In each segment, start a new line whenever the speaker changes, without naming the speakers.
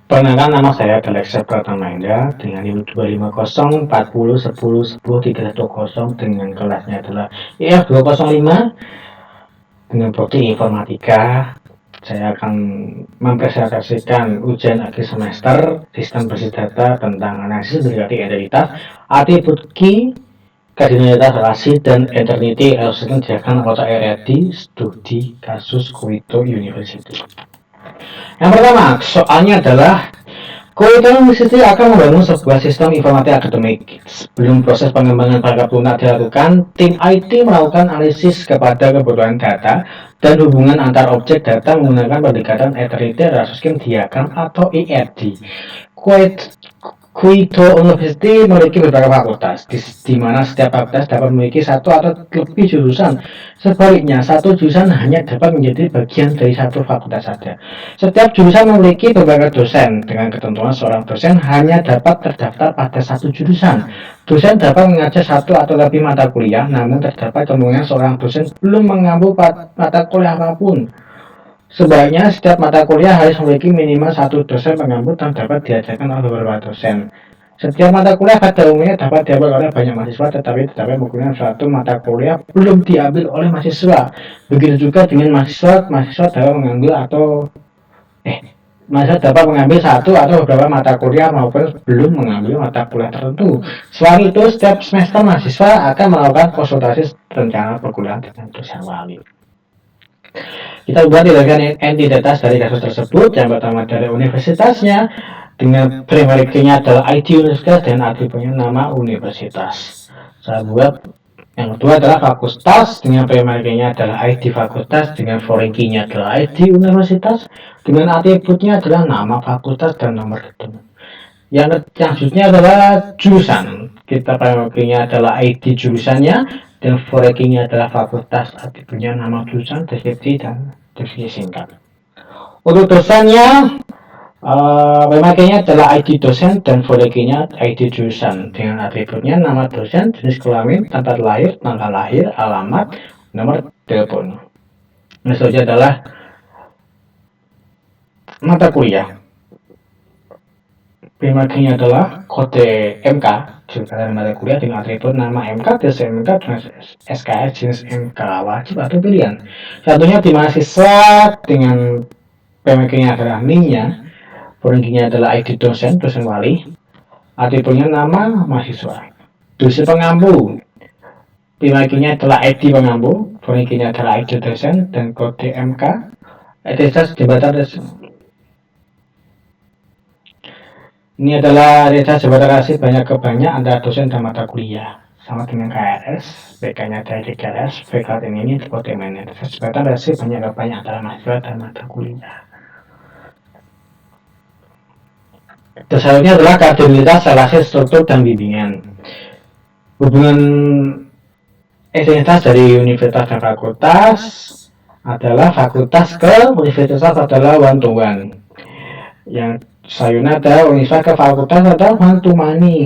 Perkenalkan, nama saya Alexa Pratamainda dengan NIM 250 40 10 10 310 dengan kelasnya adalah IF 205 dengan prodi informatika. Saya akan mempresentasikan ujian akhir semester sistem basis data tentang analisis berarti identitas, atribut key, kardinalitas relasi, dan eternity yang diakan oleh RRD studi kasus Kuito University. Yang pertama, soalnya adalah Kuito University akan membangun sebuah sistem informatika akademik. Sebelum proses pengembangan perangkat lunak dilakukan, tim IT melakukan analisis kepada kebutuhan data dan hubungan antar objek data menggunakan pendekatan Eternity Retrieval Diagram atau ERD. Kuito University memiliki beberapa fakultas, di mana setiap fakultas dapat memiliki satu atau lebih jurusan. Sebaliknya, satu jurusan hanya dapat menjadi bagian dari satu fakultas saja. Setiap jurusan memiliki beberapa dosen, dengan ketentuan seorang dosen hanya dapat terdaftar pada satu jurusan. Dosen dapat mengajar satu atau lebih mata kuliah, namun terdapat kemungkinan seorang dosen belum mengambil mata kuliah apapun. Sebaliknya, setiap mata kuliah harus memiliki minimal satu dosen pengampu dan dapat diajarkan oleh beberapa dosen. Setiap mata kuliah pada umumnya dapat diambil oleh banyak mahasiswa, tetapi mungkin suatu mata kuliah belum diambil oleh mahasiswa. Begitu juga dengan mahasiswa dapat mengambil mahasiswa dapat mengambil satu atau beberapa mata kuliah maupun belum mengambil mata kuliah tertentu. Selain itu, setiap semester mahasiswa akan melakukan konsultasi rencana perkuliahan dengan dosen wali. Kita buat dilakukan entitas dari kasus tersebut. Yang pertama dari universitasnya dengan primary key-nya adalah IT universitas dan atributnya nama universitas. Saya buat yang kedua adalah fakultas dengan primary key-nya adalah ID fakultas dengan foreign key-nya adalah ID universitas dengan atributnya adalah nama fakultas dan nomor gedung. Yang selanjutnya adalah jurusan. Kita primary key-nya adalah ID jurusannya dan foreign-nya adalah fakultas, atributnya nama jurusan, deskripsi dan definisi singkat. Untuk dosennya, primary-nya adalah ID dosen dan foreign-nya ID jurusan dengan atributnya nama dosen, jenis kelamin, tempat lahir, tanggal lahir, alamat, nomor telepon. Selanjutnya adalah mata kuliah. Primary-nya adalah kode MK, jurusan mata kuliah dengan atribut nama MK, dosen MK, dengan SKS jenis MK wajib atau pilihan. Satunya di mahasiswa dengan primary-nya adalah NIM-nya, foreign-nya adalah ID dosen, dosen wali, atributnya nama mahasiswa. Dosen pengampu, primary-nya adalah ID pengampu, foreign-nya adalah ID dosen dan kode MK, identitas jabatan dosen. Ini adalah identitas jabatan relasi banyak ke banyak antara dosen dan mata kuliah. Sama dengan KRS, BK-nya dari 3S, VK ini kode identitas jabatan relasi banyak ke banyak antara mahasiswa dan mata kuliah. Selanjutnya adalah kardinalitas relasi struktur dan bimbingan. Hubungan identitas dari universitas dan fakultas adalah fakultas ke universitas adalah one to one. Yang selanjutnya adalah universitas ke fakultas adalah one to many.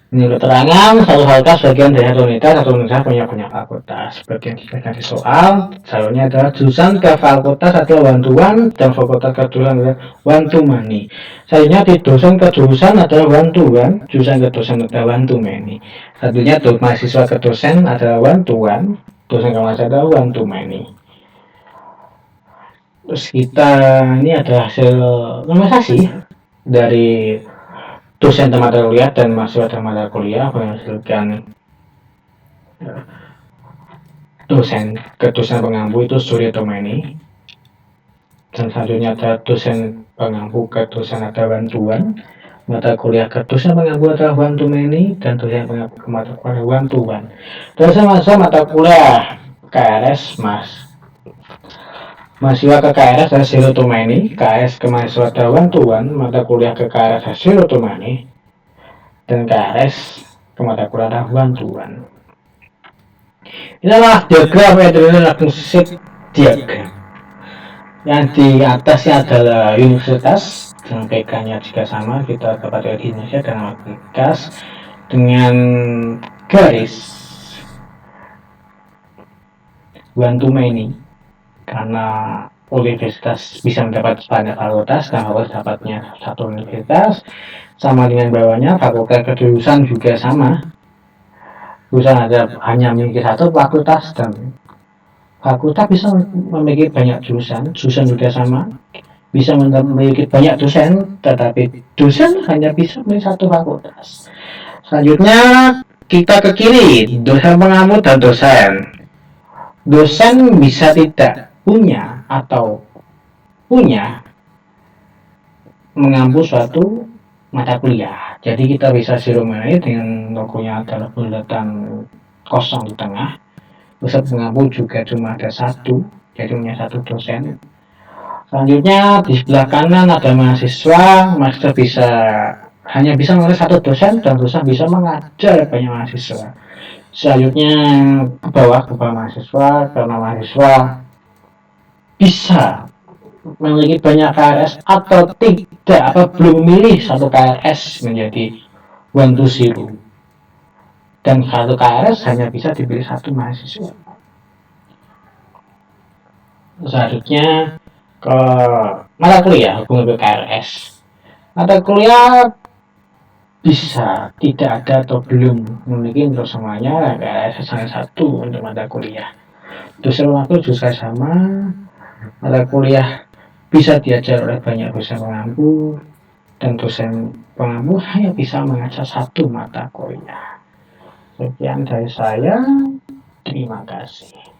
Ini keterangan satu fakultas bagian dari satu universitas punya fakultas. Seperti yang kita di soal, selanjutnya adalah jurusan ke fakultas adalah one to one dan fakultas ke jurusan adalah one to many. Selanjutnya di dosen ke jurusan adalah one to one, jurusan ke dosen adalah one to many. Satunya mahasiswa ke dosen adalah one to one, dosen ke mahasiswa adalah one to many. Terus kita ini ada hasil normalisasi dari dosen dan mata kuliah dan mahasiswa dan mata kuliah menghasilkan dosen ke dosen pengampu itu Surya Tomeni, dan selanjutnya ada dosen pengampu ke dosen ada bantuan, mata kuliah ke dosen pengampu adalah one to many dan dosen pengampu ke mata kuliah one to one. Dosen mata kuliah KRS mahasiswa ke KRS adalah zero to many, KS ke mahasiswa adalah one to one, mata kuliah ke KRS adalah zero to many, dan KRS ke mata kuliah adalah one to one. Inilah diagram relationship diagram. Yang di atasnya adalah universitas dengan PK-nya juga sama, kita dapat lihat di Indonesia dan nama gas dengan garis one to many karena universitas bisa mendapat banyak fakultas, dan harus dapatnya satu universitas sama dengan bawahnya. Fakultas kejurusan juga sama, jurusan ada hanya memiliki satu fakultas, dan fakultas bisa memiliki banyak jurusan juga sama, bisa memiliki banyak dosen, tetapi dosen hanya bisa memiliki satu fakultas. Selanjutnya kita ke kiri, dosen pengampu dan dosen. Dosen bisa tidak punya atau punya mengampu suatu mata kuliah. Jadi kita bisa sirumai dengan logonya adalah bulatan kosong di tengah. Dosen pengampu juga cuma ada satu, jadi punya satu dosen. Selanjutnya di sebelah kanan ada mahasiswa. Mahasiswa bisa hanya bisa mengajar satu dosen, dan dosen bisa mengajar banyak mahasiswa. Selanjutnya ke bawah mahasiswa, karena mahasiswa bisa memiliki banyak KRS atau tidak, belum memilih satu KRS menjadi 1 to 0, dan satu KRS hanya bisa dipilih satu mahasiswa. Selanjutnya ke mata kuliah hubungan KRS. Mata kuliah bisa tidak ada atau belum memiliki untuk semuanya KRS hanya satu untuk mata kuliah. Dosen pengampu juga sama, mata kuliah bisa diajar oleh banyak dosen pengampu, dan dosen pengampu hanya bisa mengajar satu mata kuliah. Sekian dari saya, terima kasih.